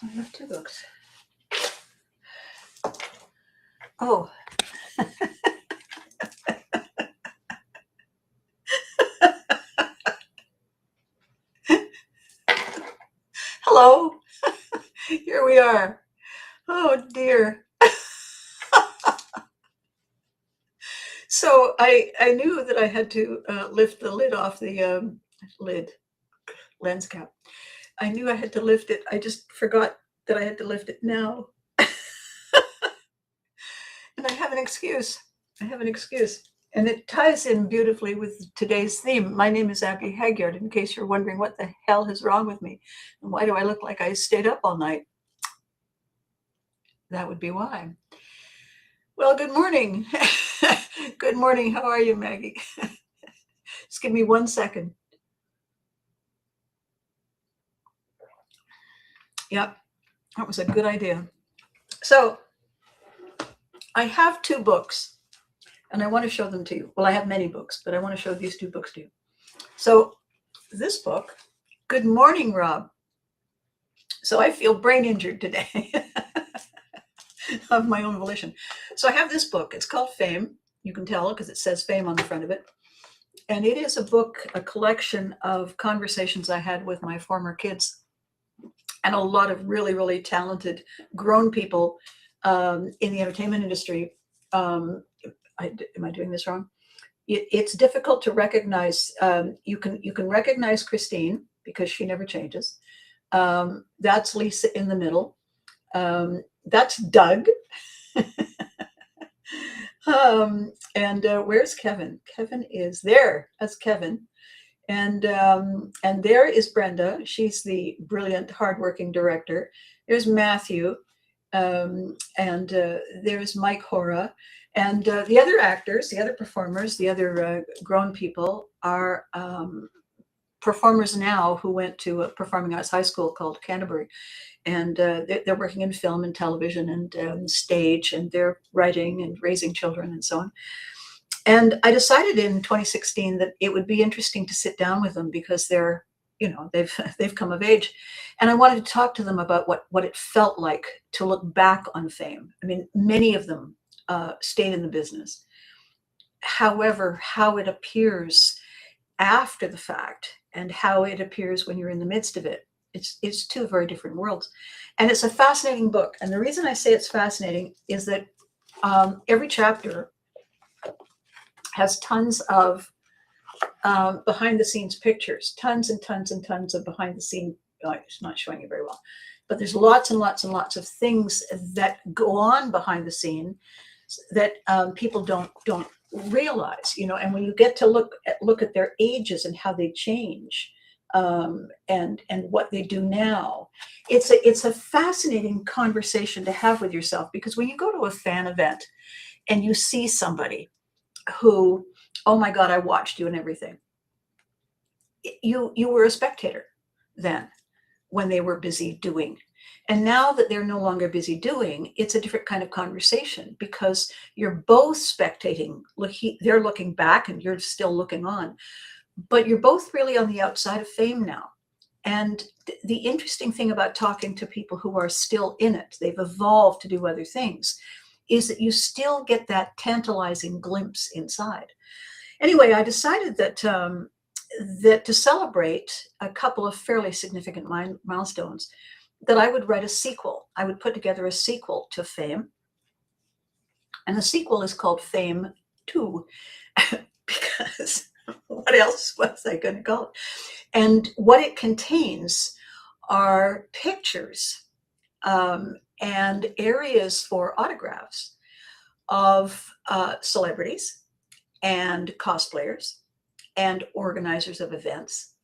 I have two books. Oh. Hello. Here we are. Oh dear. So I knew that I had to lift the lid off the lens cap. I knew I had to lift it. I just forgot that I had to lift it now. And I have an excuse. I have an excuse. And it ties in beautifully with today's theme. My name is Abby Hagyard, in case you're wondering what the hell is wrong with me. And why do I look like I stayed up all night? That would be why. Well, good morning. Good morning. How are you, Maggie? Just give me 1 second. Yep, that was a good idea. So I have two books and I want to show them to you. Well, I have many books, but I want to show these two books to you. So this book, Good Morning, Rob. So I feel brain injured today of my own volition. So I have this book. It's called Fame. You can tell because it says Fame on the front of it. And it is a book, a collection of conversations I had with my former kids and a lot of really, really talented grown people in the entertainment industry. Am I doing this wrong? It's difficult to recognize. You can recognize Christine because she never changes. That's Lisa in the middle. That's Doug. And where's Kevin? Kevin is there. That's Kevin. And there is Brenda. She's the brilliant, hardworking director. There's Matthew, and there's Mike Hora. And the other actors, the other performers, the other grown people are performers now who went to a performing arts high school called Canterbury. And they're working in film and television and stage, and they're writing and raising children and so on. And I decided in 2016 that it would be interesting to sit down with them because they're, they've come of age. And I wanted to talk to them about what it felt like to look back on Fame. I mean, many of them stayed in the business. However, how it appears after the fact and how it appears when you're in the midst of it, it's two very different worlds. And it's a fascinating book. And the reason I say it's fascinating is that every chapter has tons of behind the scenes pictures, tons and tons and tons of behind the scene. It's not showing you very well, but there's lots and lots and lots of things that go on behind the scene that people don't realize, and when you get to look at their ages and how they change, and what they do now, it's a fascinating conversation to have with yourself, because when you go to a fan event and you see somebody who, oh my God, I watched you and everything. You were a spectator then when they were busy doing. And now that they're no longer busy doing, it's a different kind of conversation because you're both spectating. They're looking back and you're still looking on, but you're both really on the outside of Fame now. And the interesting thing about talking to people who are still in it, they've evolved to do other things, is that you still get that tantalizing glimpse inside. Anyway, I decided that to celebrate a couple of fairly significant milestones, that I would write a sequel. I would put together a sequel to Fame. And the sequel is called Fame 2, because what else was I going to call it? And what it contains are pictures and areas for autographs of celebrities and cosplayers and organizers of events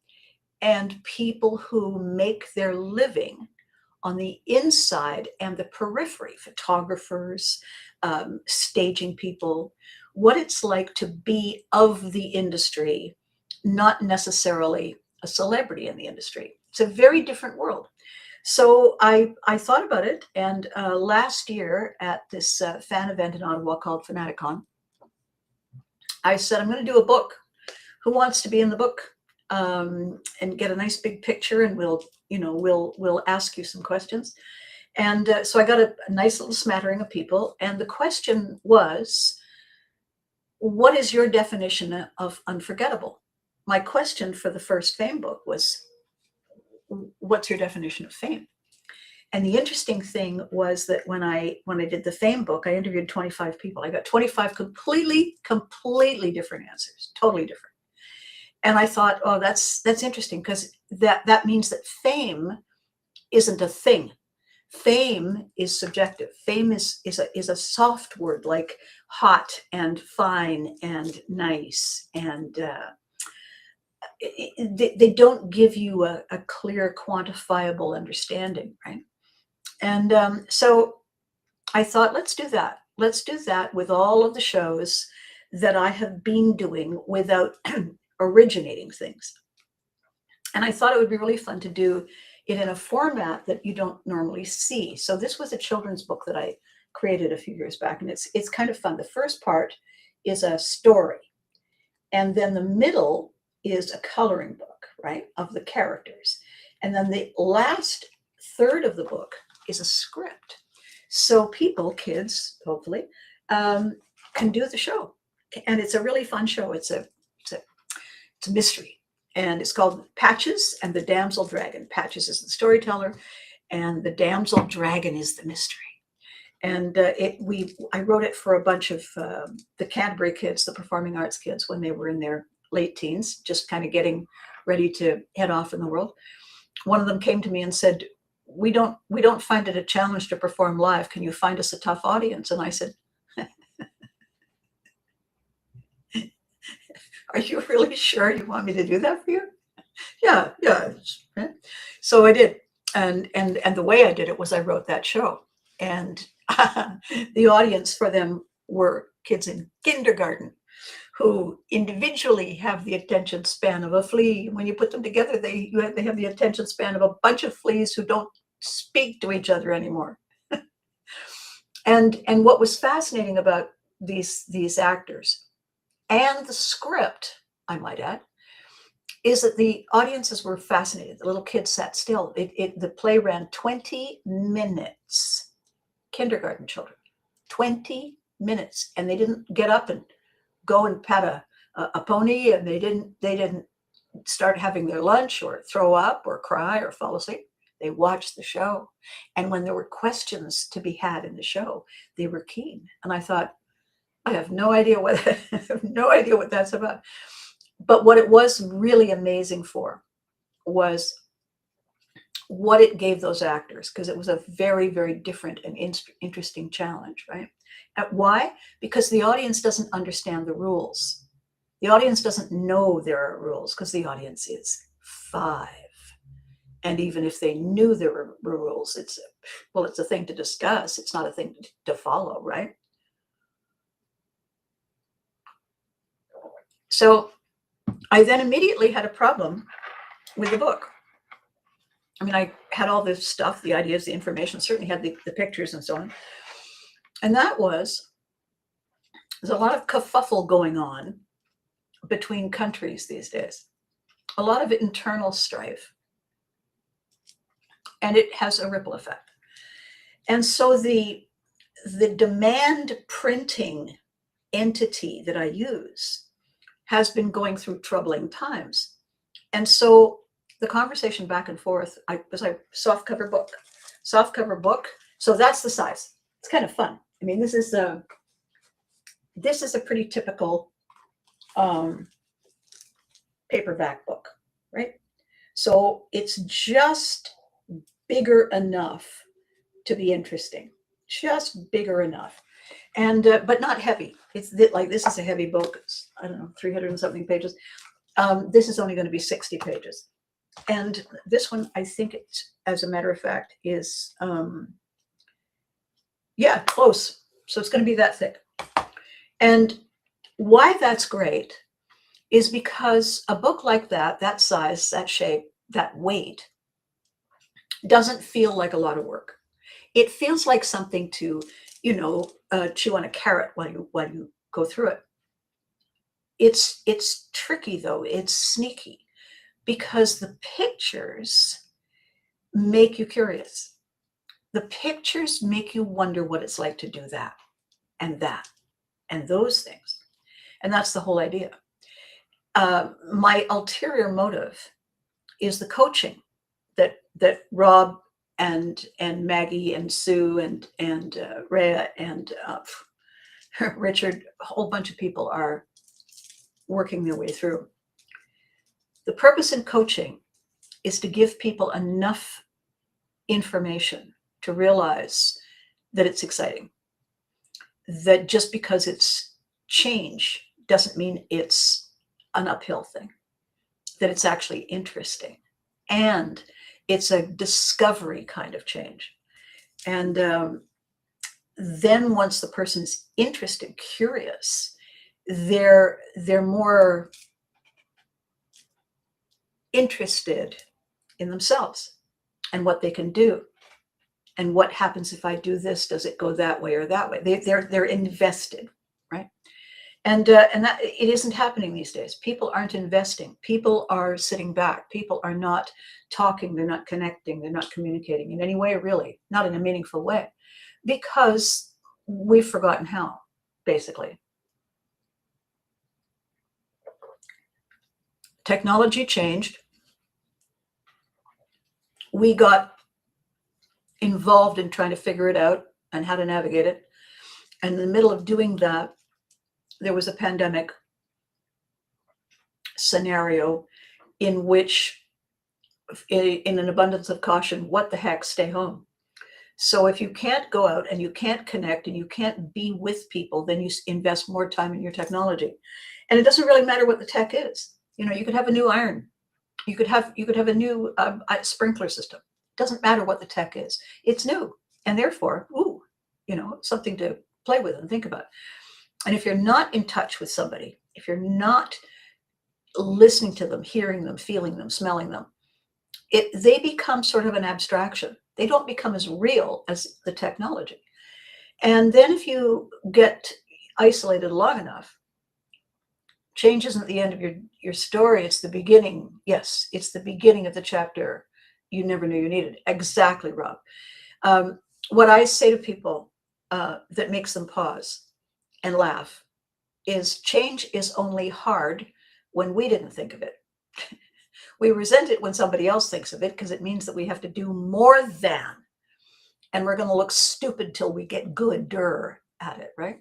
and people who make their living on the inside and the periphery, photographers, staging people, what it's like to be of the industry, not necessarily a celebrity in the industry. It's a very different world. So I thought about it, and last year at this fan event in Ottawa called Fanaticon, I said, I'm going to do a book. Who wants to be in the book? and get a nice big picture, and we'll ask you some questions. And so I got a nice little smattering of people, and the question was, what is your definition of unforgettable? My question for the first fame book was, what's your definition of fame? And the interesting thing was that when I did the fame book, I interviewed 25 people. I got 25 completely different answers, totally different. And I thought, oh, that's interesting, because that means that fame isn't a thing. Fame is subjective. Fame is a soft word, like hot and fine and nice, and they don't give you a clear, quantifiable understanding, right? And so I thought, let's do that. Let's do that with all of the shows that I have been doing without originating things. And I thought it would be really fun to do it in a format that you don't normally see. So this was a children's book that I created a few years back, and it's kind of fun. The first part is a story, and then the middle is a coloring book, right, of the characters. And then the last third of the book is a script. So people, kids, hopefully, can do the show. And it's a really fun show. It's a mystery. And it's called Patches and the Damsel Dragon. Patches is the storyteller, and the Damsel Dragon is the mystery. And I wrote it for a bunch of the Canterbury kids, the performing arts kids, when they were in their late teens, just kind of getting ready to head off in the world. One of them came to me and said, we don't find it a challenge to perform live. Can you find us a tough audience? And I said, are you really sure you want me to do that for you? Yeah. So I did. And the way I did it was I wrote that show. And the audience for them were kids in kindergarten who individually have the attention span of a flea. When you put them together, they have the attention span of a bunch of fleas who don't speak to each other anymore. And what was fascinating about these actors and the script, I might add, is that the audiences were fascinated. The little kids sat still. The play ran 20 minutes. Kindergarten children, 20 minutes, and they didn't get up and go and pat a pony, and they didn't start having their lunch or throw up or cry or fall asleep. They watched the show, and when there were questions to be had in the show, they were keen. And I thought, I have no idea what that's about. But what it was really amazing for was what it gave those actors, because it was a very, very different and interesting challenge, right? And why? Because the audience doesn't understand the rules. The audience doesn't know there are rules, because the audience is 5. And even if they knew there were rules, it's a thing to discuss. It's not a thing to follow, right? So I then immediately had a problem with the book. I mean, I had all this stuff, the ideas, the information, certainly had the pictures and so on. And that was, there's a lot of kerfuffle going on between countries these days, a lot of internal strife. And it has a ripple effect. And so the demand printing entity that I use has been going through troubling times. And so the conversation back and forth, was a softcover book. So that's the size. It's kind of fun. I mean, this is a pretty typical paperback book, right? So it's just bigger enough to be interesting, just bigger enough, and but not heavy. It's like, this is a heavy book. It's, I don't know, 300 and something pages. This is only going to be 60 pages. And this one, I think it's, as a matter of fact, is, close. So it's going to be that thick. And why that's great is because a book like that size, that shape, that weight, doesn't feel like a lot of work. It feels like something to, chew on a carrot while you go through it. It's tricky, though. It's sneaky. because the pictures make you curious. The pictures make you wonder what it's like to do that and those things. And that's the whole idea. My ulterior motive is the coaching that Rob and Maggie and Sue and Rhea and Richard, a whole bunch of people are working their way through. The purpose in coaching is to give people enough information to realize that it's exciting, that just because it's change doesn't mean it's an uphill thing, that it's actually interesting, and it's a discovery kind of change. And then once the person is interested, curious, they're more interested in themselves and what they can do. And what happens if I do this? Does it go that way or that way? They're invested, right? And that it isn't happening these days. People aren't investing. People are sitting back. People are not talking. They're not connecting. They're not communicating in any way, really, not in a meaningful way, because we've forgotten how, basically. Technology changed. We got involved in trying to figure it out and how to navigate it. And in the middle of doing that, there was a pandemic scenario in which, in an abundance of caution, what the heck, stay home. So if you can't go out and you can't connect and you can't be with people, then you invest more time in your technology. And it doesn't really matter what the tech is. You know, you could have a new iron. You could have a new sprinkler system. Doesn't matter what the tech is. It's new. And therefore, something to play with and think about. And if you're not in touch with somebody, if you're not listening to them, hearing them, feeling them, smelling them, they become sort of an abstraction. They don't become as real as the technology. And then if you get isolated long enough, change isn't the end of your story. It's the beginning. Yes, it's the beginning of the chapter you never knew you needed. Exactly, Rob. What I say to people that makes them pause and laugh is change is only hard when we didn't think of it. We resent it when somebody else thinks of it because it means that we have to do more than, and we're going to look stupid till we get gooder at it, right?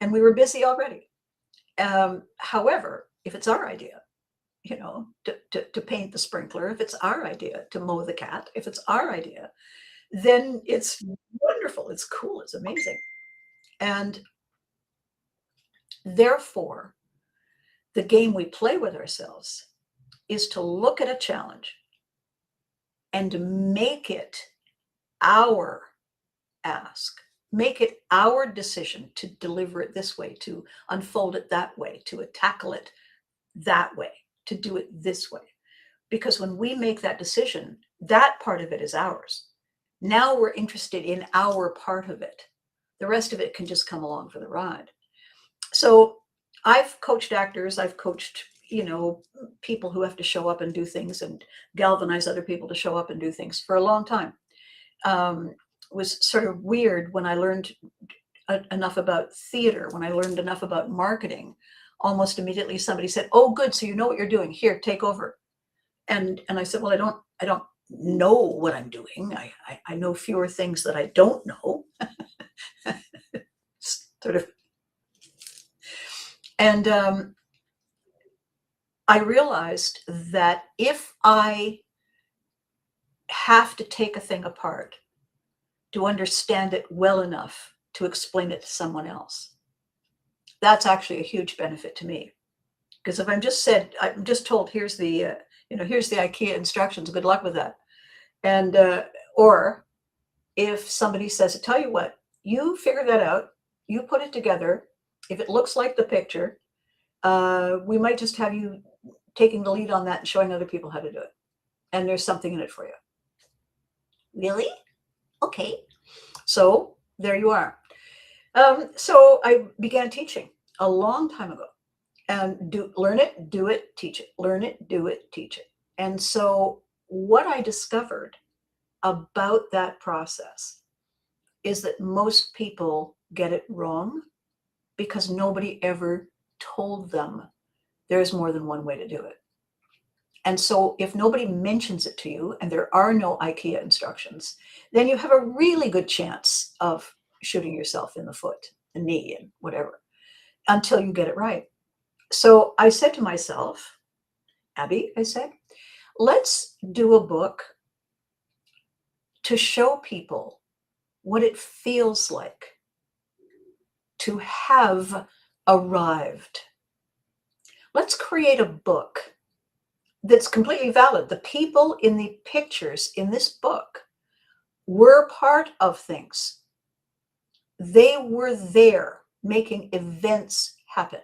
And we were busy already. However, if it's our idea, to paint the sprinkler, if it's our idea to mow the cat, if it's our idea, then it's wonderful, it's cool, it's amazing. And therefore, the game we play with ourselves is to look at a challenge and to make it our ask, make it our decision to deliver it this way, to unfold it that way, to tackle it that way, to do it this way. Because when we make that decision, that part of it is ours. Now we're interested in our part of it. The rest of it can just come along for the ride. So I've coached actors, I've coached, people who have to show up and do things and galvanize other people to show up and do things for a long time. It was sort of weird when I learned enough about theater, when I learned enough about marketing. Almost immediately somebody said, "Oh, good, so you know what you're doing. Here, take over." And I said, "Well, I don't know what I'm doing. I know fewer things that I don't know." Sort of. And I realized that if I have to take a thing apart to understand it well enough to explain it to someone else, that's actually a huge benefit to me. Because if I'm just told, here's the IKEA instructions, good luck with that. And, or if somebody says, I tell you what, you figure that out, you put it together. If it looks like the picture, we might just have you taking the lead on that and showing other people how to do it. And there's something in it for you. Really? Okay. So there you are. So I began teaching a long time ago, and learn it, do it, teach it, learn it, do it, teach it. And so what I discovered about that process is that most people get it wrong because nobody ever told them there's more than one way to do it. And so if nobody mentions it to you and there are no IKEA instructions, then you have a really good chance of shooting yourself in the foot, the knee, and whatever, until you get it right. So I said to myself, Abby, I said, let's do a book to show people what it feels like to have arrived. Let's create a book that's completely valid. The people in the pictures in this book were part of things. They were there making events happen.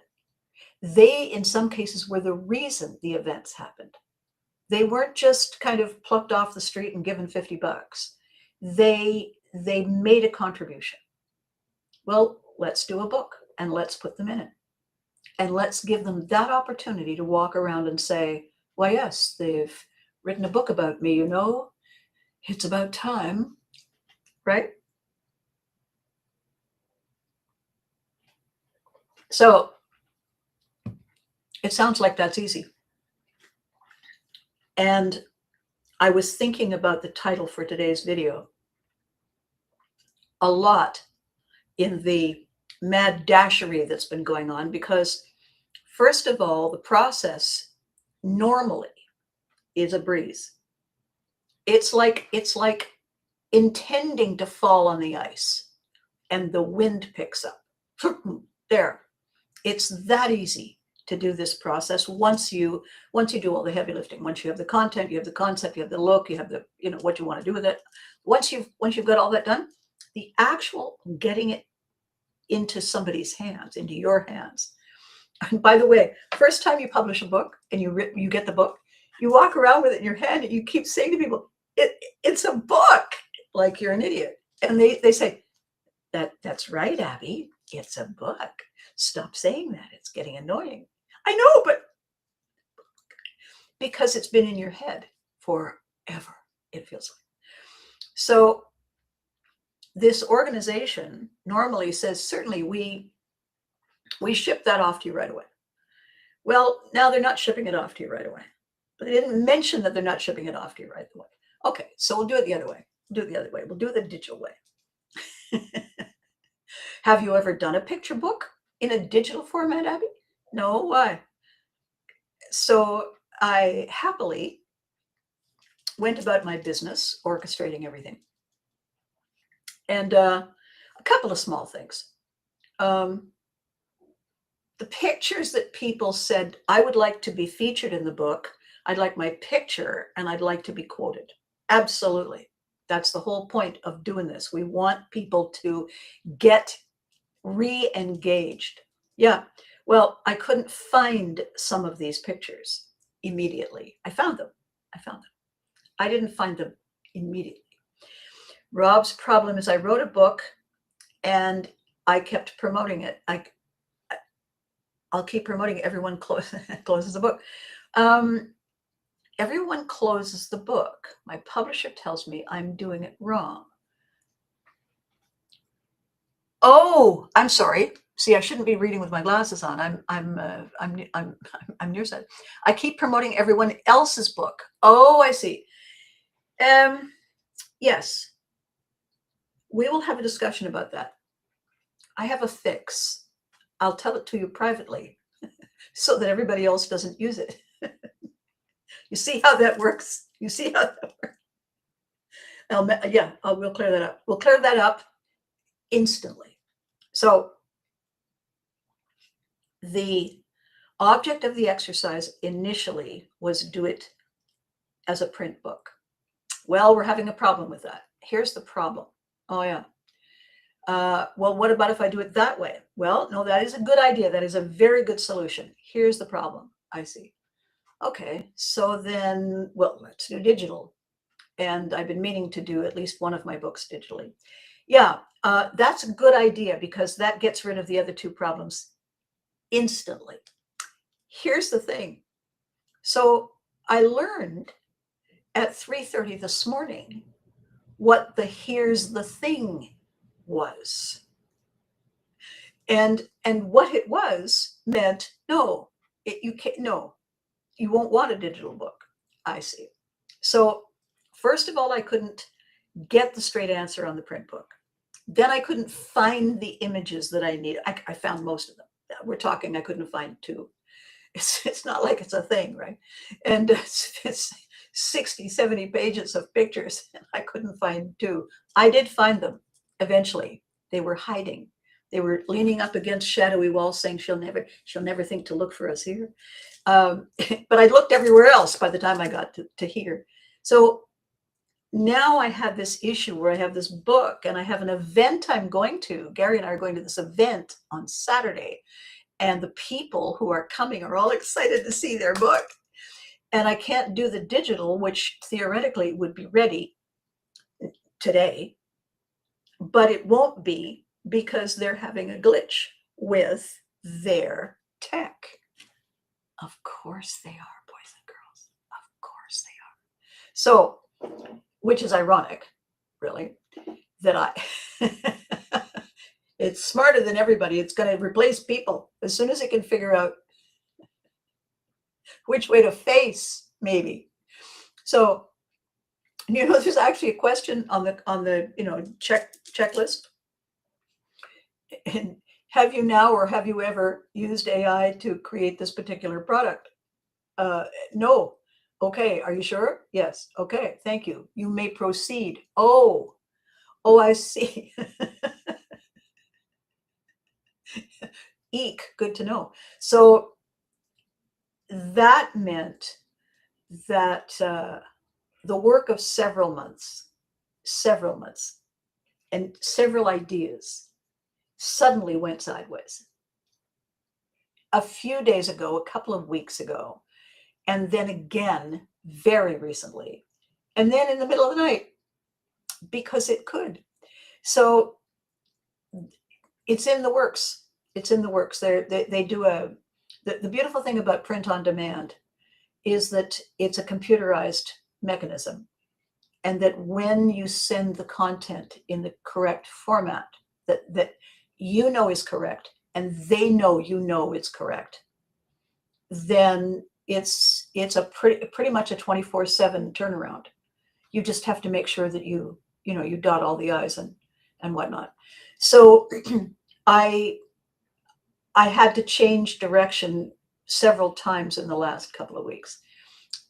They, in some cases, were the reason the events happened. They weren't just kind of plucked off the street and given $50. They made a contribution. Well, let's do a book and let's put them in it. And let's give them that opportunity to walk around and say, why, yes, they've written a book about me, you know, it's about time, right? So it sounds like that's easy. And I was thinking about the title for today's video a lot in the mad dashery that's been going on, because first of all, the process normally is a breeze. It's like intending to fall on the ice and the wind picks up. There. It's that easy to do this process once you do all the heavy lifting. Once you have the content, you have the concept, you have the look, you have the, you know, what you want to do with it. Once you've got all that done, the actual getting it into somebody's hands, into your hands. And by the way, first time you publish a book and you get the book, you walk around with it in your hand and you keep saying to people, it's a book, like you're an idiot. And they say, that's right, Abby, it's a book. Stop saying that. It's getting annoying. I know, but because it's been in your head forever, it feels like. So this organization normally says, certainly we ship that off to you right away. Well, now they're not shipping it off to you right away. But they didn't mention that they're not shipping it off to you right away. Okay, so we'll do it the other way. We'll do it the other way. We'll do it the digital way. Have you ever done a picture book in a digital format, Abby? No, why? So I happily went about my business, orchestrating everything. And a couple of small things. The pictures that people said, I would like to be featured in the book, I'd like my picture, and I'd like to be quoted. Absolutely. That's the whole point of doing this. We want people to get re-engaged. Yeah. Well, I couldn't find some of these pictures immediately. I found them. I didn't find them immediately. Rob's problem is I wrote a book and I kept promoting it. I'll keep promoting it. Everyone closes the book. Everyone closes the book. My publisher tells me I'm doing it wrong. Oh, I'm sorry. See, I shouldn't be reading with my glasses on. I'm nearsighted. I keep promoting everyone else's book. Oh, I see. Yes, we will have a discussion about that. I have a fix. I'll tell it to you privately so that everybody else doesn't use it. You see how that works? You see how that works? We'll clear that up. We'll clear that up instantly. So the object of the exercise initially was do it as a print book. Well, we're having a problem with that. Here's the problem. Oh, yeah. Well, what about if I do it that way? Well, no, that is a good idea. That is a very good solution. Here's the problem. I see. Okay, so then, well, let's do digital. And I've been meaning to do at least one of my books digitally. Yeah, that's a good idea because that gets rid of the other two problems instantly. Here's the thing. So I learned at 3:30 this morning what the here's the thing was. And what it was meant, no, you can't, no, you won't want a digital book. I see. So first of all, I couldn't get the straight answer on the print book. Then I couldn't find the images that I needed. I found most of them. We're talking, I couldn't find two. It's not like it's a thing, right? And it's 60, 70 pages of pictures, and I couldn't find two. I did find them eventually. They were hiding. They were leaning up against shadowy walls saying, she'll never think to look for us here. But I looked everywhere else by the time I got to here. So now I have this issue where I have this book and I have an event I'm going to. Gary and I are going to this event on Saturday, and the people who are coming are all excited to see their book. And I can't do the digital, which theoretically would be ready today, but it won't be because they're having a glitch with their tech. Of course they are, boys and girls. Of course they are. So, which is ironic, really, that I, it's smarter than everybody. It's going to replace people as soon as it can figure out which way to face, maybe. So, there's actually a question on the checklist. And have you now or have you ever used AI to create this particular product? No. Okay. Are you sure? Yes. Okay. Thank you. You may proceed. Oh, I see. Eek. Good to know. So that meant that the work of several months, and several ideas suddenly went sideways. A few days ago, a couple of weeks ago, and then again very recently, and then in the middle of the night, because it could. So it's in the works. It's in the works. They do the beautiful thing about print on demand is that it's a computerized mechanism, and that when you send the content in the correct format that is correct, and they know it's correct, then it's a pretty much a 24/7 turnaround. You just have to make sure that you dot all the I's and whatnot. So I had to change direction several times in the last couple of weeks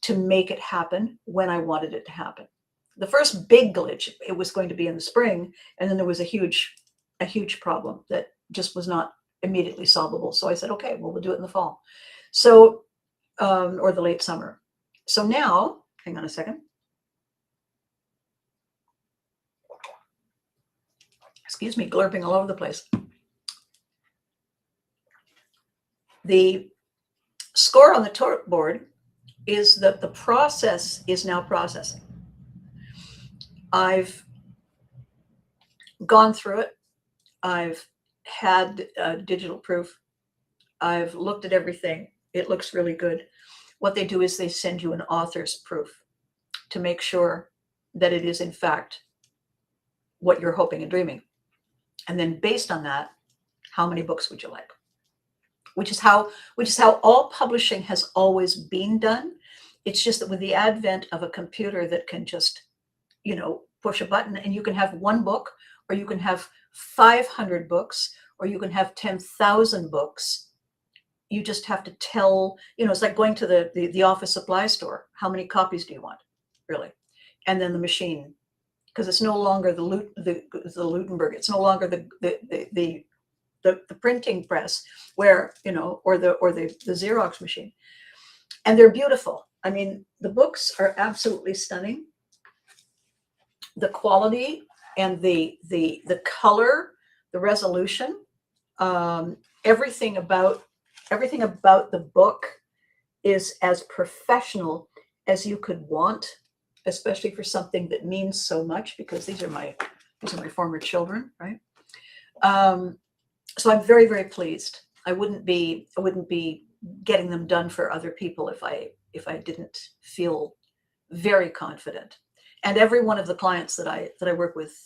to make it happen when I wanted it to happen. The first big glitch, it was going to be in the spring, and then there was a huge problem that just was not immediately solvable. So I said, okay, well, we'll do it in the fall. So, or the late summer. So now, hang on a second. Excuse me, glurping all over the place. The score on the torque board is that the process is now processing. I've gone through it. I've had digital proof. I've looked at everything. It looks really good. What they do is they send you an author's proof to make sure that it is in fact what you're hoping and dreaming. And then based on that, how many books would you like? Which is how all publishing has always been done. It's just that with the advent of a computer that can just, push a button and you can have one book, or you can have 500 books, or you can have 10,000 books. You just have to tell, it's like going to the office supply store. How many copies do you want, really? And then the machine, because it's no longer the Lutenberg. It's no longer the printing press where, or the Xerox machine. And they're beautiful. I mean, the books are absolutely stunning. The quality and the color, the resolution, everything about the book is as professional as you could want, especially for something that means so much, because these are my former children, right? So I'm very, very pleased. I wouldn't be getting them done for other people if if I didn't feel very confident. And every one of the clients that I work with,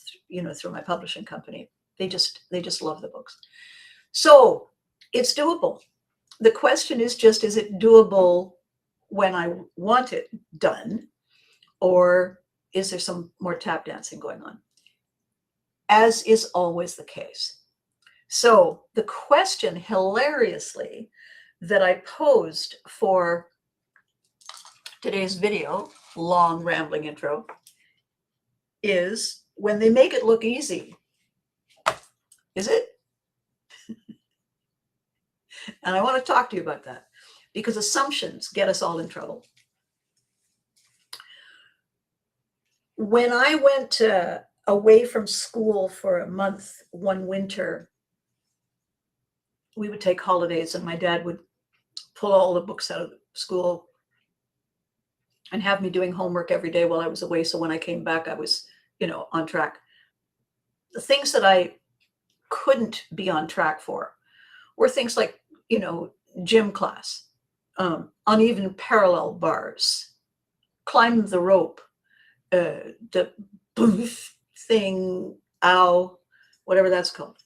through my publishing company, they just love the books. So it's doable. The question is just, is it doable when I want it done, or is there some more tap dancing going on? As is always the case. So the question, hilariously, that I posed for today's video, long rambling intro, is, when they make it look easy, is it? And I want to talk to you about that, because assumptions get us all in trouble. When I went away from school for a month one winter, we would take holidays, and my dad would pull all the books out of school and have me doing homework every day while I was away. So when I came back, I was, on track. The things that I couldn't be on track for were things like, gym class, uneven parallel bars, climb the rope, the boof thing, ow, whatever that's called.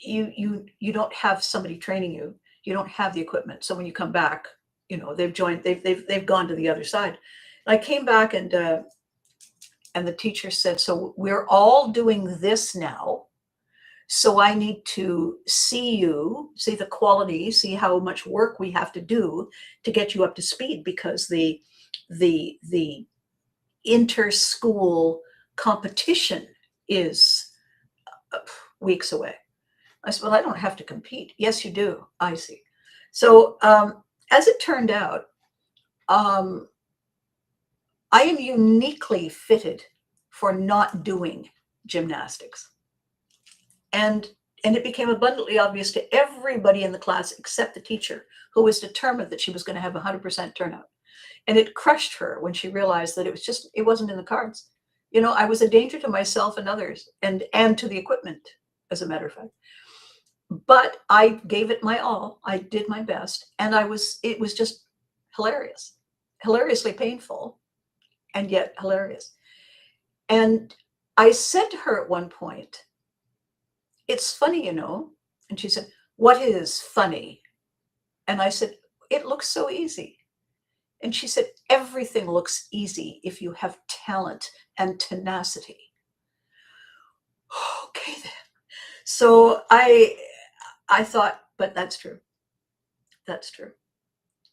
You don't have somebody training you. You don't have the equipment. So when you come back, they've gone to the other side. And I came back, and the teacher said, so we're all doing this now. So I need to see the quality, see how much work we have to do to get you up to speed, because the inter-school competition is weeks away. I said, well, I don't have to compete. Yes, you do. I see. So as it turned out, I am uniquely fitted for not doing gymnastics. And it became abundantly obvious to everybody in the class except the teacher, who was determined that she was going to have 100% turnout. And it crushed her when she realized that it wasn't in the cards. I was a danger to myself and others, and to the equipment, as a matter of fact. But I gave it my all. I did my best. And it was just hilarious, hilariously painful, and yet hilarious. And I said to her at one point, it's funny, And she said, what is funny? And I said, it looks so easy. And she said, everything looks easy if you have talent and tenacity. Okay, then. So I thought, but that's true. That's true.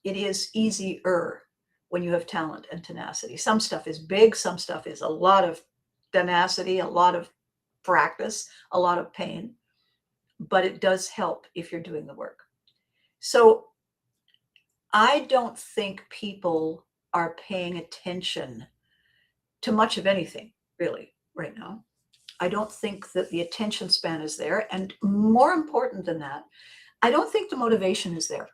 It is easier when you have talent and tenacity. Some stuff is big. Some stuff is a lot of tenacity, a lot of practice, a lot of pain. But it does help if you're doing the work. So I don't think people are paying attention to much of anything, really, right now. I don't think that the attention span is there. And more important than that, I don't think the motivation is there.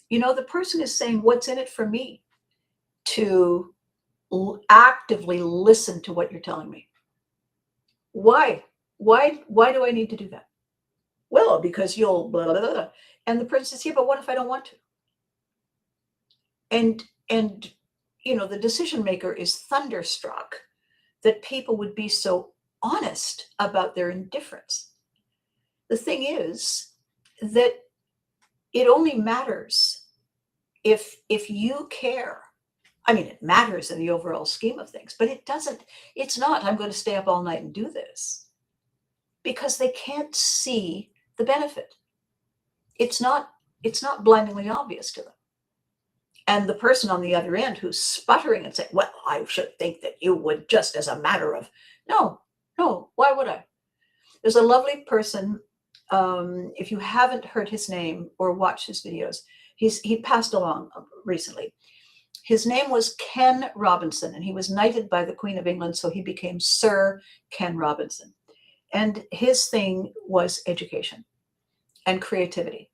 The person is saying, what's in it for me to actively listen to what you're telling me? Why? Why do I need to do that? Well, because you'll blah, blah, blah. And the person says, yeah, but what if I don't want to? And the decision maker is thunderstruck that people would be so honest about their indifference. The thing is that it only matters if you care. I mean, it matters in the overall scheme of things, but it's not, I'm going to stay up all night and do this, because they can't see the benefit. It's not blindingly obvious to them. And the person on the other end who's sputtering and saying, well, I should think that you would, just as a matter of, no, why would I? There's a lovely person, if you haven't heard his name or watched his videos, he passed along recently. His name was Ken Robinson, and he was knighted by the Queen of England, so he became Sir Ken Robinson. And his thing was education and creativity.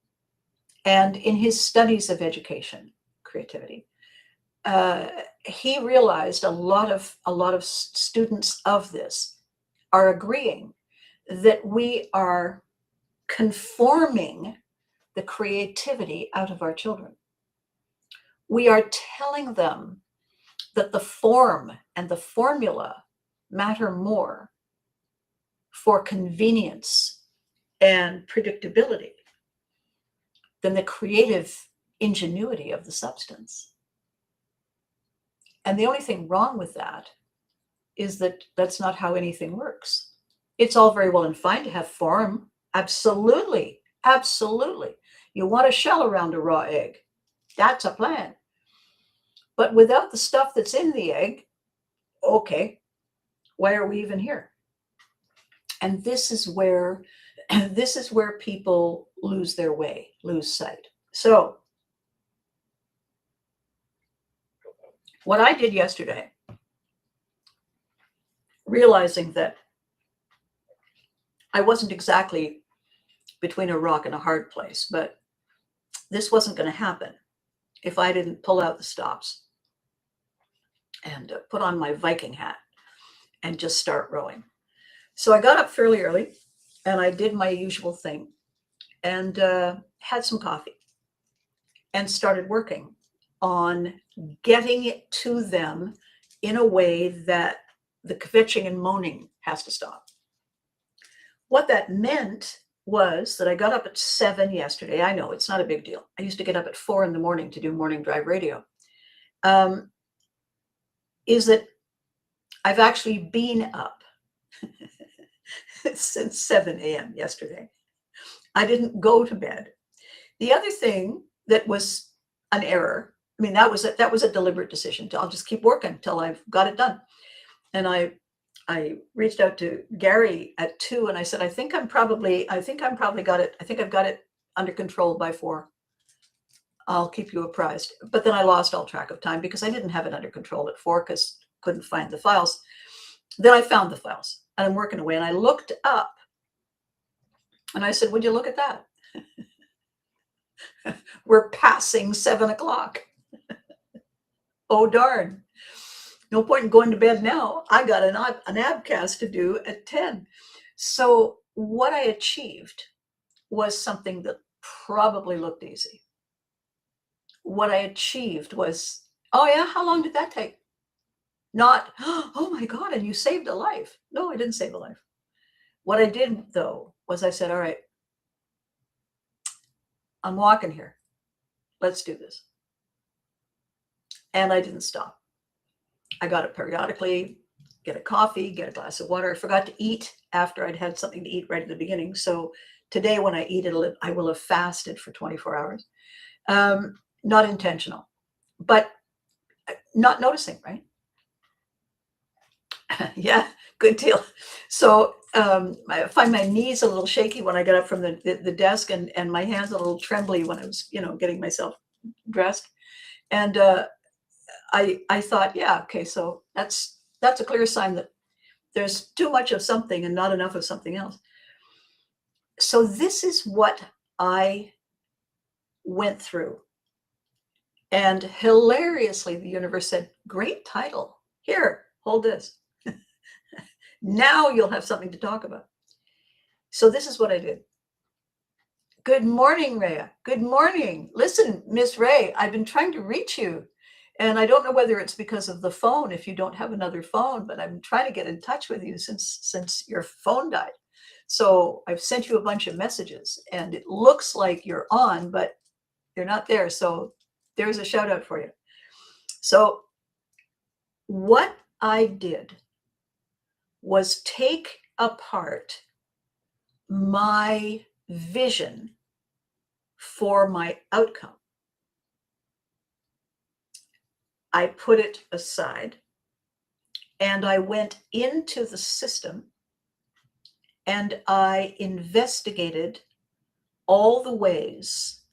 And in his studies of education, creativity, he realized a lot of students of this are agreeing that we are conforming the creativity out of our children. We are telling them that the form and the formula matter more for convenience and predictability than the creative ingenuity of the substance. And the only thing wrong with that is that that's not how anything works. It's all very well and fine to have form. Absolutely. Absolutely. You want a shell around a raw egg. That's a plan. But without the stuff that's in the egg, okay, why are we even here? And this is where people lose their way, lose sight. So what I did yesterday, realizing that I wasn't exactly between a rock and a hard place, but this wasn't going to happen if I didn't pull out the stops and put on my Viking hat and just start rowing. So I got up fairly early and I did my usual thing and had some coffee and started working on getting it to them in a way that the kvetching and moaning has to stop. What that meant was that I got up at 7 yesterday. I know it's not a big deal. I used to get up at 4 in the morning to do morning drive radio. Is that I've actually been up since 7 a.m. yesterday. I didn't go to bed. The other thing that was an error, I mean, that was a deliberate decision. I'll just keep working till I've got it done. And I reached out to Gary at 2 and I said, I think I've got it under control by 4. I'll keep you apprised. But then I lost all track of time because I didn't have it under control at 4 because couldn't find the files. Then I found the files and I'm working away and I looked up and I said, would you look at that? We're passing 7 o'clock. Oh, darn. No point in going to bed now. I got an ABCAST to do at 10. So what I achieved was something that probably looked easy. What I achieved was, oh yeah, how long did that take? Not, oh my God, and you saved a life. No, I didn't save a life. What I did though, was I said, all right, I'm walking here. Let's do this. And I didn't stop. I got up periodically, get a coffee, get a glass of water. I forgot to eat after I'd had something to eat right at the beginning. So today when I eat, I will have fasted for 24 hours. Not intentional, but not noticing, right? Yeah, good deal. So I find my knees a little shaky when I get up from the desk and my hands a little trembly when I was, getting myself dressed. And I thought, yeah, okay, so that's a clear sign that there's too much of something and not enough of something else. So this is what I went through. And hilariously, the universe said, great title. Here, hold this. Now you'll have something to talk about. So this is what I did. Good morning, Rhea. Good morning. Listen, Miss Ray, I've been trying to reach you. And I don't know whether it's because of the phone, if you don't have another phone, but I'm trying to get in touch with you since your phone died. So I've sent you a bunch of messages and it looks like you're on, but you're not there. So there's a shout out for you. So what I did was take apart my vision for my outcome. I put it aside and I went into the system and I investigated all the ways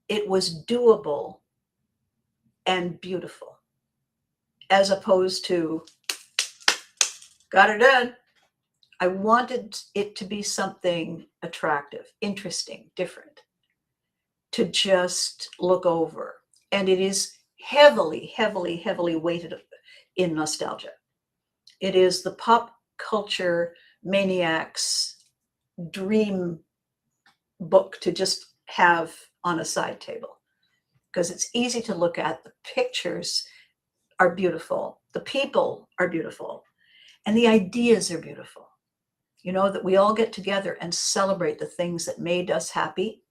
it was doable and beautiful, as opposed to got it done. I wanted it to be something attractive, interesting, different, to just look over. And it is heavily, heavily, heavily weighted in nostalgia. It is the pop culture maniac's dream book to just have on a side table, because it's easy to look at. The pictures are beautiful, the people are beautiful, and the ideas are beautiful. That we all get together and celebrate the things that made us happy,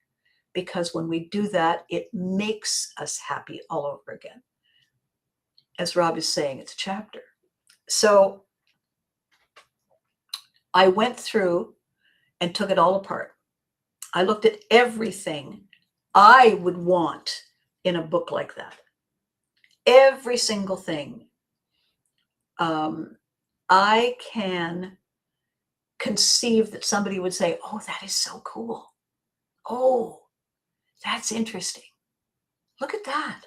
because when we do that, it makes us happy all over again. As Rob is saying, it's a chapter. So I went through and took it all apart. I looked at everything I would want in a book like that. Every single thing. I can conceive that somebody would say, oh, that is so cool. Oh, that's interesting. Look at that.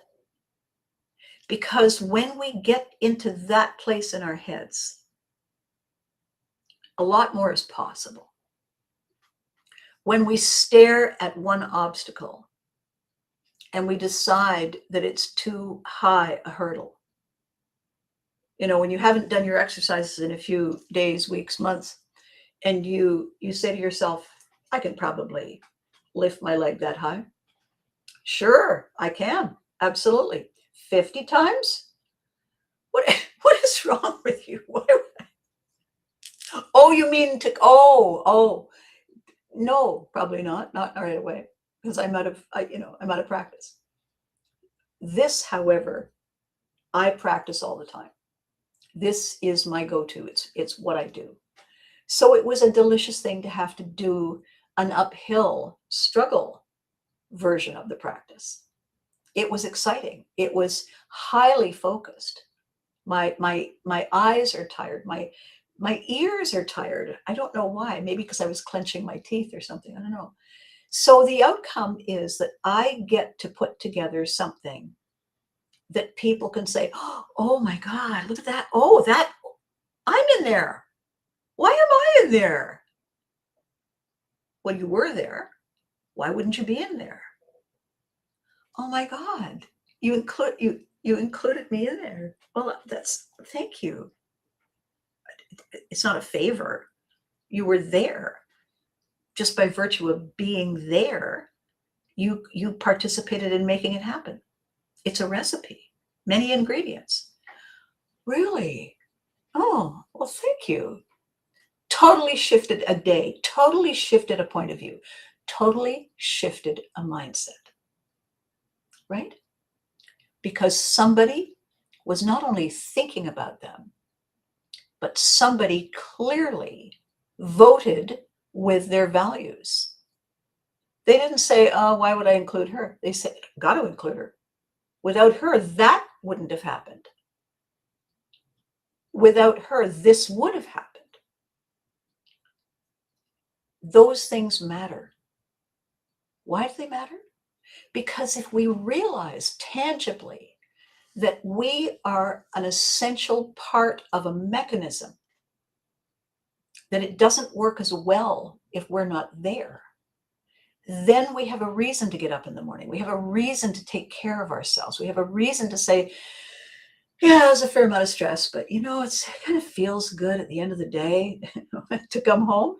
Because when we get into that place in our heads, a lot more is possible. When we stare at one obstacle and we decide that it's too high a hurdle, when you haven't done your exercises in a few days, weeks, months, and you say to yourself, I can probably lift my leg that high. Sure, I can. Absolutely. 50 times? What is wrong with you? Oh, you mean oh. No, probably not right away, because I'm out of practice. This, however, I practice all the time. This is my go-to. It's what I do. So it was a delicious thing to have to do an uphill struggle version of the practice. It was exciting. It was highly focused. My eyes are tired. My ears are tired. I don't know why. Maybe because I was clenching my teeth or something. I don't know. So the outcome is that I get to put together something that people can say, oh my God, look at that. Oh, I'm in there. Why am I in there? Well, you were there. Why wouldn't you be in there? Oh my God, you included me in there. Well, thank you. It's not a favor. You were there. Just by virtue of being there, you participated in making it happen. It's a recipe, many ingredients. Really? Oh, well, thank you. Totally shifted a day, totally shifted a point of view, totally shifted a mindset, right? Because somebody was not only thinking about them, but somebody clearly voted with their values. They didn't say, oh, why would I include her? They said, got to include her. Without her, that wouldn't have happened. Without her, this would have happened. Those things matter. Why do they matter? Because if we realize tangibly that we are an essential part of a mechanism, that it doesn't work as well if we're not there, then we have a reason to get up in the morning. We have a reason to take care of ourselves. We have a reason to say, yeah, there's a fair amount of stress, but it kind of feels good at the end of the day to come home.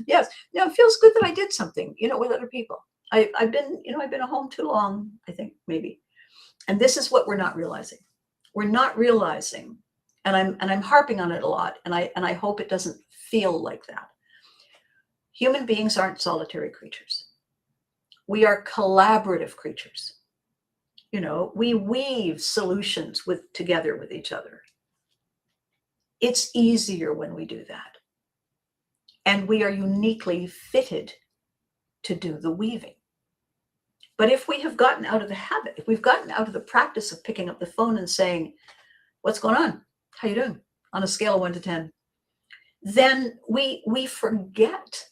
Yes, it feels good that I did something, with other people. I've been at home too long, I think, maybe. And this is what we're not realizing. We're not realizing, and I'm harping on it a lot, and I hope it doesn't feel like that. Human beings aren't solitary creatures. We are collaborative creatures. We weave solutions together with each other. It's easier when we do that. And we are uniquely fitted to do the weaving. But if we have gotten out of the habit, if we've gotten out of the practice of picking up the phone and saying, what's going on? How you doing? On a scale of 1 to 10, then we forget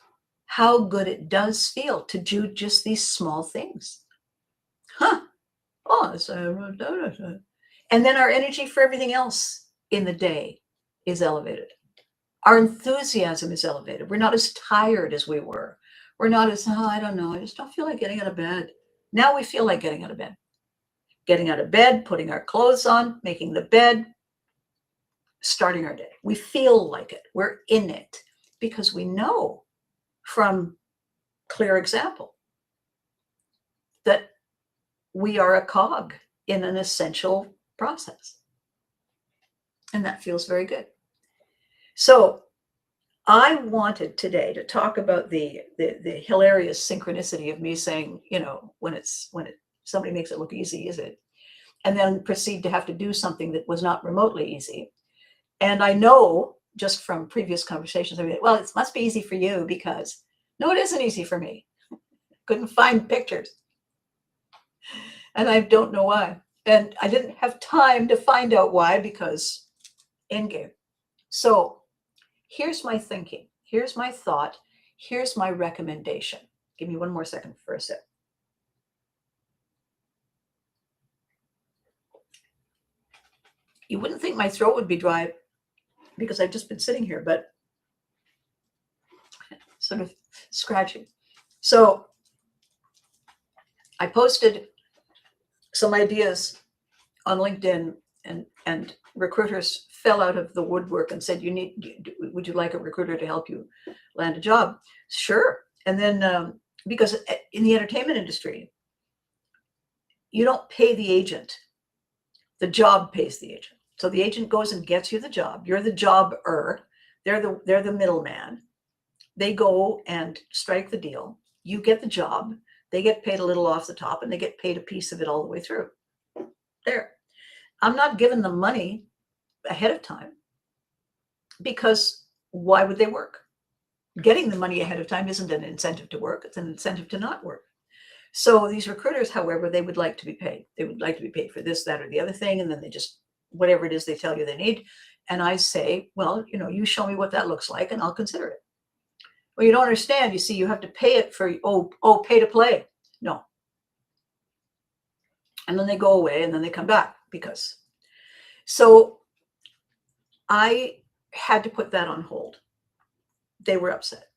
how good it does feel to do just these small things. Oh, and then our energy for everything else in the day is elevated. Our enthusiasm is elevated. We're not as tired as we were. We're not as, I don't know, I just don't feel like getting out of bed. Now we feel like getting out of bed. Getting out of bed, putting our clothes on, making the bed, starting our day. We feel like it. We're in it because we know from clear example. we are a cog in an essential process. And that feels very good. So I wanted today to talk about the hilarious synchronicity of me saying, when somebody makes it look easy, is it? And then proceed to have to do something that was not remotely easy. And I know just from previous conversations, well, it must be easy for you because no, it isn't easy for me. Couldn't find pictures. And I don't know why. And I didn't have time to find out why because endgame. So here's my thinking. Here's my thought. Here's my recommendation. Give me one more second for a sip. You wouldn't think my throat would be dry because I've just been sitting here, but sort of scratching. So I posted some ideas on LinkedIn and recruiters fell out of the woodwork and said, would you like a recruiter to help you land a job? Sure. And then because in the entertainment industry, you don't pay the agent. The job pays the agent. So the agent goes and gets you the job. You're the jobber. They're the middleman. They go and strike the deal. You get the job. They get paid a little off the top, and they get paid a piece of it all the way through. There. I'm not giving them money ahead of time because why would they work? Getting the money ahead of time isn't an incentive to work. It's an incentive to not work. So these recruiters, however, they would like to be paid. They would like to be paid for this, that, or the other thing. And then they just, whatever it is they tell you they need. And I say, well, you show me what that looks like and I'll consider it. Well, you don't understand. You see, you have to pay it for, pay to play. No. And then they go away and then they come back because. So I had to put that on hold. They were upset.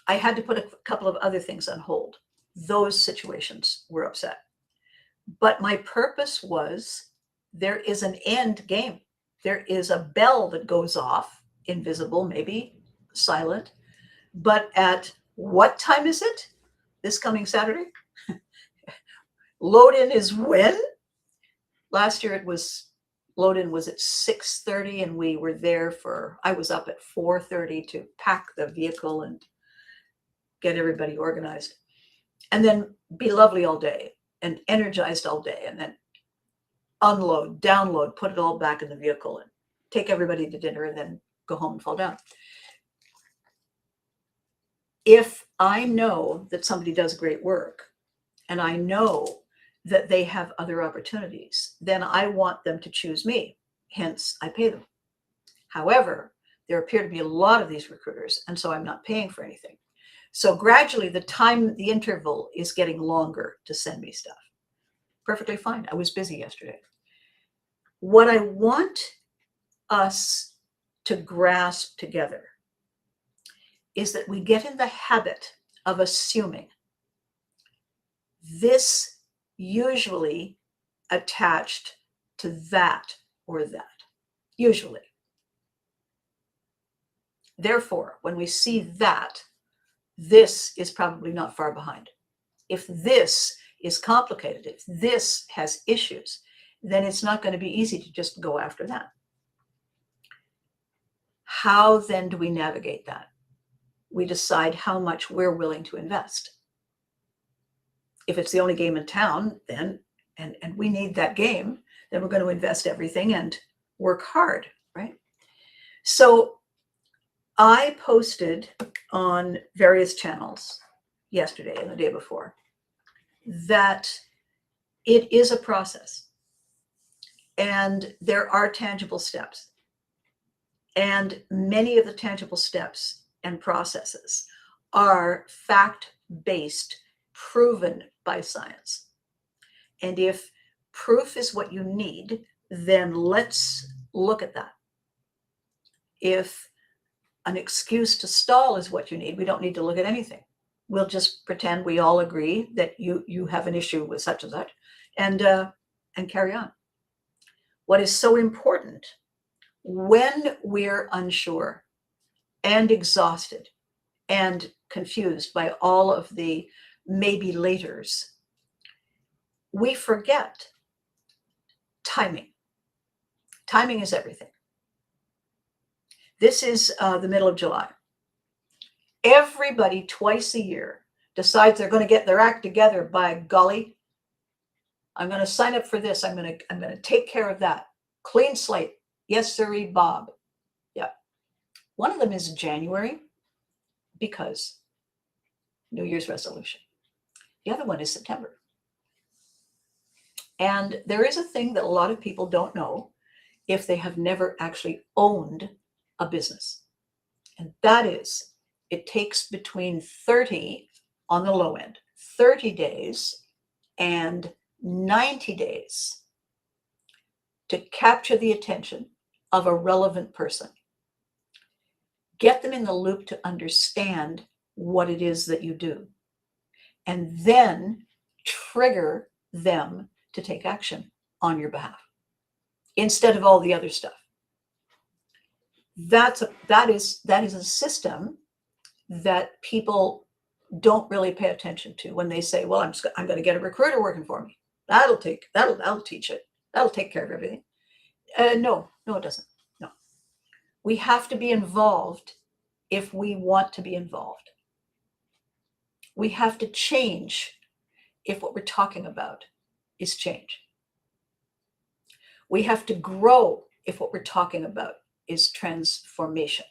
I had to put a couple of other things on hold. Those situations were upset. But my purpose was there is an end game. There is a bell that goes off, invisible, maybe silent. But at what time is it? This coming Saturday? Load in is when? Last year load in was at 6:30 and we were there I was up at 4:30 to pack the vehicle and get everybody organized. And then be lovely all day and energized all day and then unload, download, put it all back in the vehicle and take everybody to dinner and then go home and fall down. If I know that somebody does great work and I know that they have other opportunities, then I want them to choose me. Hence, I pay them. However, there appear to be a lot of these recruiters, and so I'm not paying for anything. So gradually, the interval is getting longer to send me stuff. Perfectly fine. I was busy yesterday. What I want us to grasp together is that we get in the habit of assuming this usually attached to that or that, usually. Therefore, when we see that, this is probably not far behind. If this is complicated, if this has issues, then it's not going to be easy to just go after that. How then do we navigate that? We decide how much we're willing to invest. If it's the only game in town, then, and we need that game, then we're going to invest everything and work hard, right? So I posted on various channels yesterday and the day before that it is a process and there are tangible steps. And many of the tangible steps and processes are fact-based, proven by science. And if proof is what you need, then let's look at that. If an excuse to stall is what you need, we don't need to look at anything. We'll just pretend we all agree that you have an issue with such and such and carry on. What is so important when we're unsure and exhausted and confused by all of the maybe laters, we forget timing. Timing is everything. This is the middle of July. Everybody twice a year decides they're going to get their act together. By golly, I'm going to sign up for this. I'm going to take care of that. Clean slate. Yes, sirree, Bob. Yeah. One of them is January, because New Year's resolution. The other one is September. And there is a thing that a lot of people don't know if they have never actually owned a business. And that is, it takes between 30 on the low end, 30 days and 90 days to capture the attention of a relevant person. Get them in the loop to understand what it is that you do, and then trigger them to take action on your behalf instead of all the other stuff. That is a system that people don't really pay attention to when they say, well, I'm going to get a recruiter working for me. That'll teach it. That'll take care of everything. No, it doesn't. No. We have to be involved if we want to be involved. We have to change if what we're talking about is change. We have to grow if what we're talking about is transformation.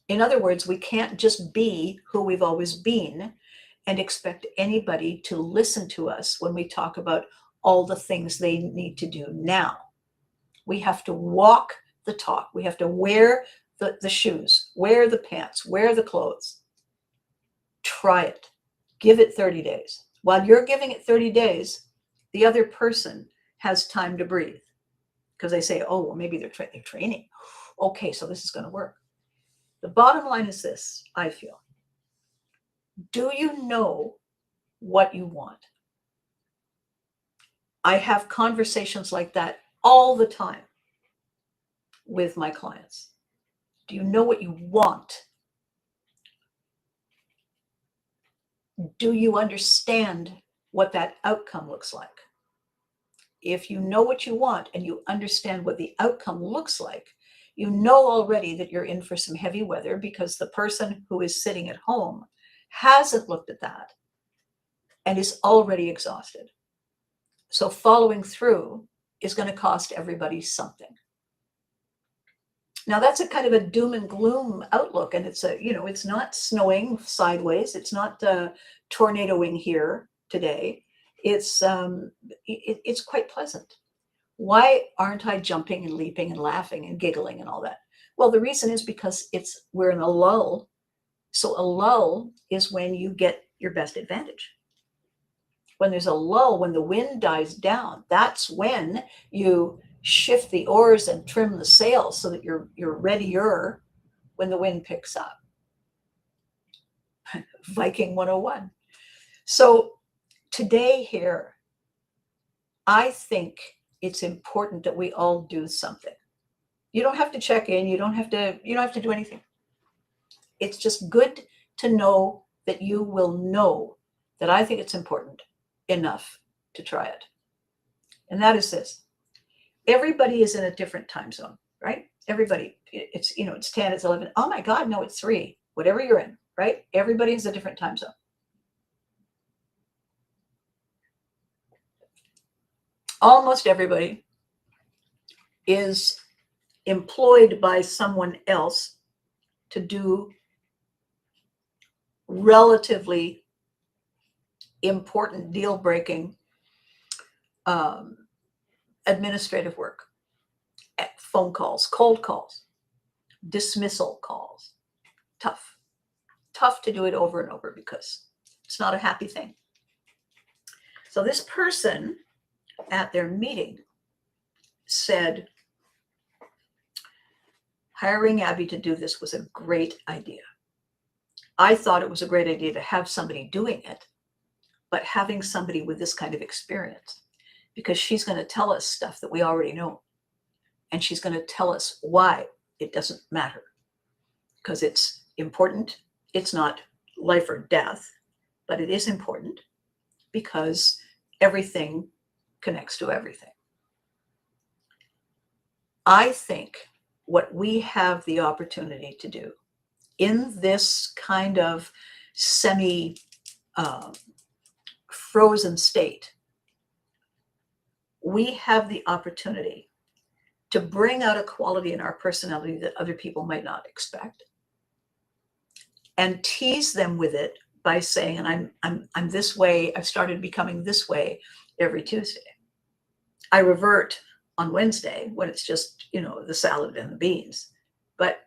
In other words, we can't just be who we've always been and expect anybody to listen to us when we talk about all the things they need to do now. We have to walk the talk. We have to wear the shoes, wear the pants, wear the clothes. Try it. Give it 30 days. While you're giving it 30 days, the other person has time to breathe, because they say, oh, well, maybe they're training. Okay, so this is going to work. The bottom line is this, I feel. Do you know what you want? I have conversations like that all the time with my clients. Do you know what you want? Do you understand what that outcome looks like? If you know what you want and you understand what the outcome looks like, you know already that you're in for some heavy weather, because the person who is sitting at home hasn't looked at that and is already exhausted. So following through is going to cost everybody something. Now, that's a kind of a doom and gloom outlook, and it's not snowing sideways. It's not tornadoing here today. It's quite pleasant. Why aren't I jumping and leaping and laughing and giggling and all that? Well, the reason is because we're in a lull. So a lull is when you get your best advantage. When there's a lull, when the wind dies down, that's when you shift the oars and trim the sails so that you're readier when the wind picks up. Viking 101. So today here, I think it's important that we all do something. You don't have to check in. You don't have to do anything. It's just good to know that you will know that I think it's important enough to try it. And that is this. Everybody is in a different time zone, right? Everybody, it's 10, it's 11. Oh my God, no, it's 3. Whatever you're in, right? Everybody is a different time zone. Almost everybody is employed by someone else to do relatively important deal-breaking administrative work, phone calls, cold calls, dismissal calls. Tough to do it over and over because it's not a happy thing. So this person at their meeting said, hiring Abby to do this was a great idea. I thought it was a great idea to have somebody doing it, but having somebody with this kind of experience, because she's going to tell us stuff that we already know. And she's going to tell us why it doesn't matter, because it's important. It's not life or death, but it is important because everything connects to everything. I think what we have the opportunity to do in this kind of semi frozen state, we have the opportunity to bring out a quality in our personality that other people might not expect, and tease them with it by saying, and I'm this way, I've started becoming this way every Tuesday. I revert on Wednesday when it's just, the salad and the beans. But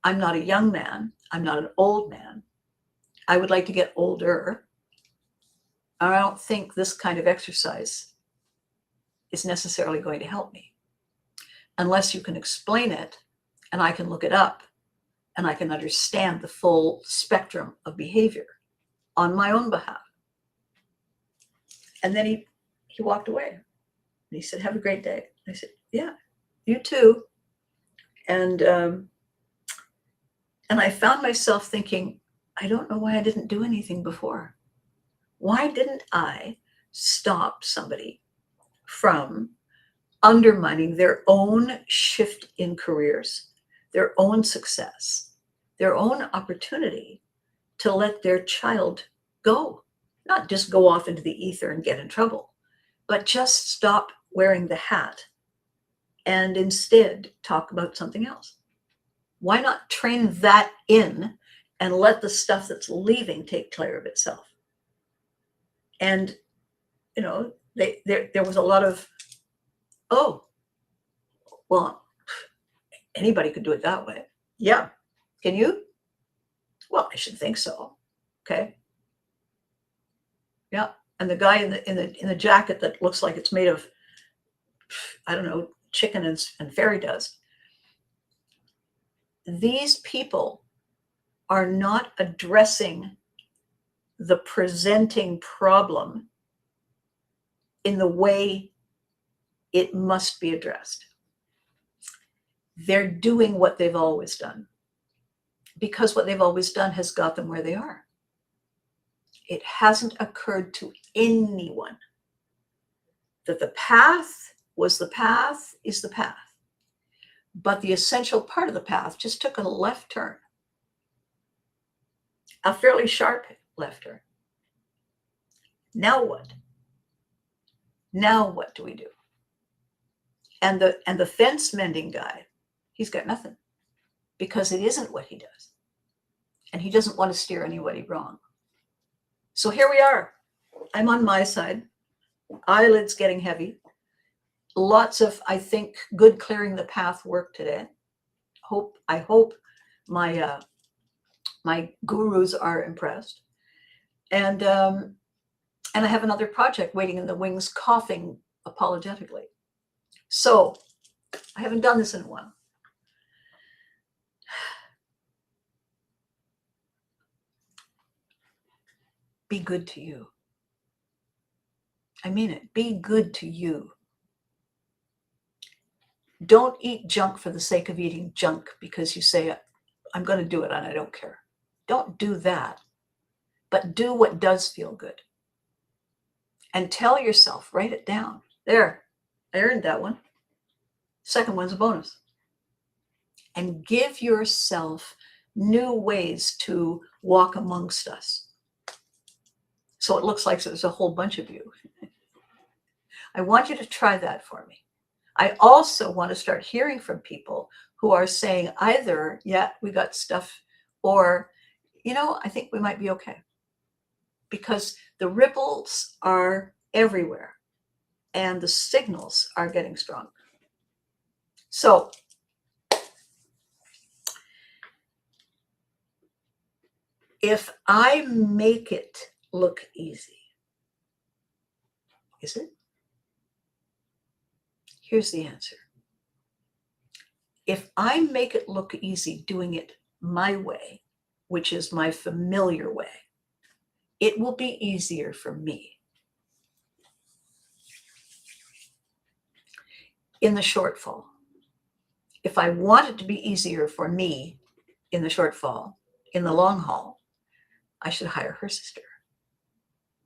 I'm not a young man. I'm not an old man. I would like to get older. I don't think this kind of exercise is necessarily going to help me unless you can explain it and I can look it up and I can understand the full spectrum of behavior on my own behalf. And then he walked away and he said, "Have a great day." I said, "Yeah, you too." And I found myself thinking, I don't know why I didn't do anything before. Why didn't I stop somebody from undermining their own shift in careers, their own success, their own opportunity to let their child go? Not just go off into the ether and get in trouble, but just stop wearing the hat and instead talk about something else. Why not train that in and let the stuff that's leaving take care of itself? And, there was a lot of, "Oh, well, anybody could do it that way." Yeah. Can you? Well, I should think so. Okay. Yeah. And the guy in the jacket that looks like it's made of, I don't know, chicken and fairy dust. These people are not addressing the presenting problem in the way it must be addressed. They're doing what they've always done because what they've always done has got them where they are. It hasn't occurred to anyone that the path was the path is the path. But the essential part of the path just took a left turn, a fairly sharp left turn. Now what? Now what do we do? And the fence mending guy, he's got nothing because it isn't what he does. And he doesn't want to steer anybody wrong. So here we are. I'm on my side. Eyelids getting heavy. Lots of, I think, good clearing the path work today. I hope my my gurus are impressed. And I have another project waiting in the wings, coughing apologetically. So I haven't done this in a while. Be good to you. I mean it. Be good to you. Don't eat junk for the sake of eating junk because you say, "I'm going to do it and I don't care." Don't do that. But do what does feel good. And tell yourself, write it down. There, I earned that one. Second one's a bonus. And give yourself new ways to walk amongst us. So it looks like there's a whole bunch of you. I want you to try that for me. I also want to start hearing from people who are saying either, "Yeah, we got stuff," or, "I think we might be okay." Because the ripples are everywhere and the signals are getting stronger. So if I make it look easy, is it? Here's the answer. If I make it look easy doing it my way, which is my familiar way, it will be easier for me. In the shortfall, if I want it to be easier for me in the shortfall, in the long haul, I should hire her sister.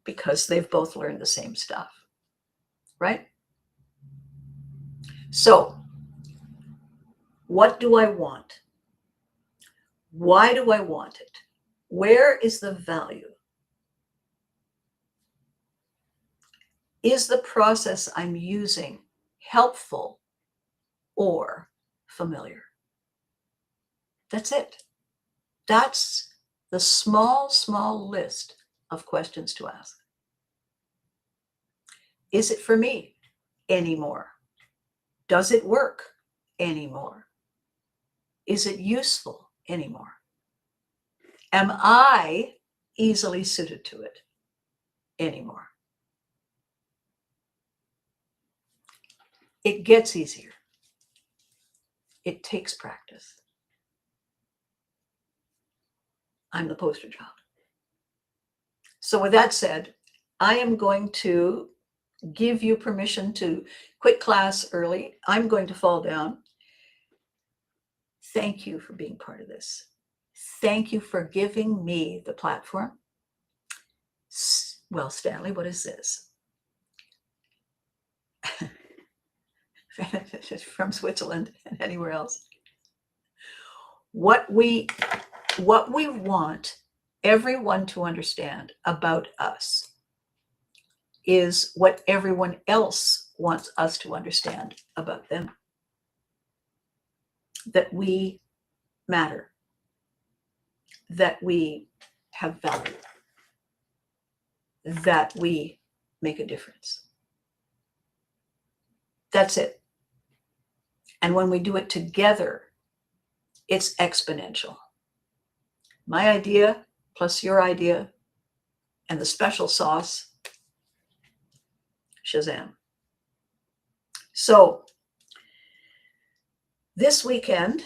because they've both learned the same stuff, right? So, what do I want? Why do I want it? Where is the value? Is the process I'm using helpful or familiar? That's it. That's the small list of questions to ask. Is it for me anymore? Does it work anymore? Is it useful anymore? Am I easily suited to it anymore? It gets easier. It takes practice. I'm the poster child. So with that said, I am going to give you permission to quit class early. I'm going to fall down. Thank you for being part of this. Thank you for giving me the platform. Well, Stanley, what is this? From Switzerland and anywhere else. What we want everyone to understand about us is what everyone else wants us to understand about them. That we matter, that we have value, that we make a difference. That's it. And when we do it together, it's exponential. My idea plus your idea and the special sauce, Shazam. So this weekend,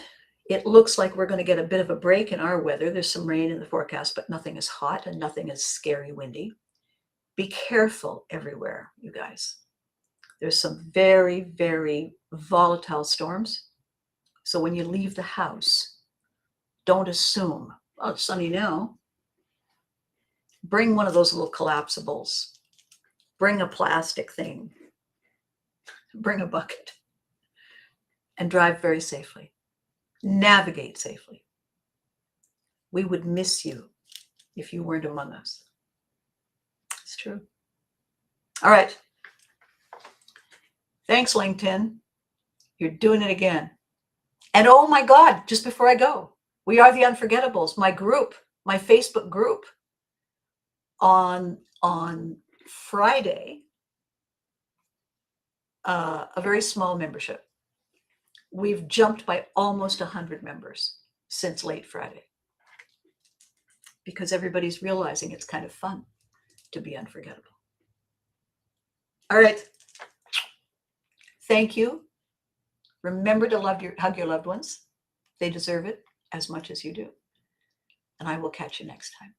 it looks like we're going to get a bit of a break in our weather. There's some rain in the forecast, but nothing is hot and nothing is scary windy. Be careful everywhere, you guys. There's some very, very volatile storms. So when you leave the house, don't assume, oh, it's sunny now. Bring one of those little collapsibles. Bring a plastic thing. Bring a bucket. And drive very safely. Navigate safely. We would miss you if you weren't among us. It's true. All right. Thanks, LinkedIn. You're doing it again. And oh my God, just before I go, we are the Unforgettables, my group, my Facebook group. On Friday, a very small membership. We've jumped by almost 100 members since late Friday because everybody's realizing it's kind of fun to be unforgettable. All right. Thank you. Remember to hug your loved ones. They deserve it as much as you do. And I will catch you next time.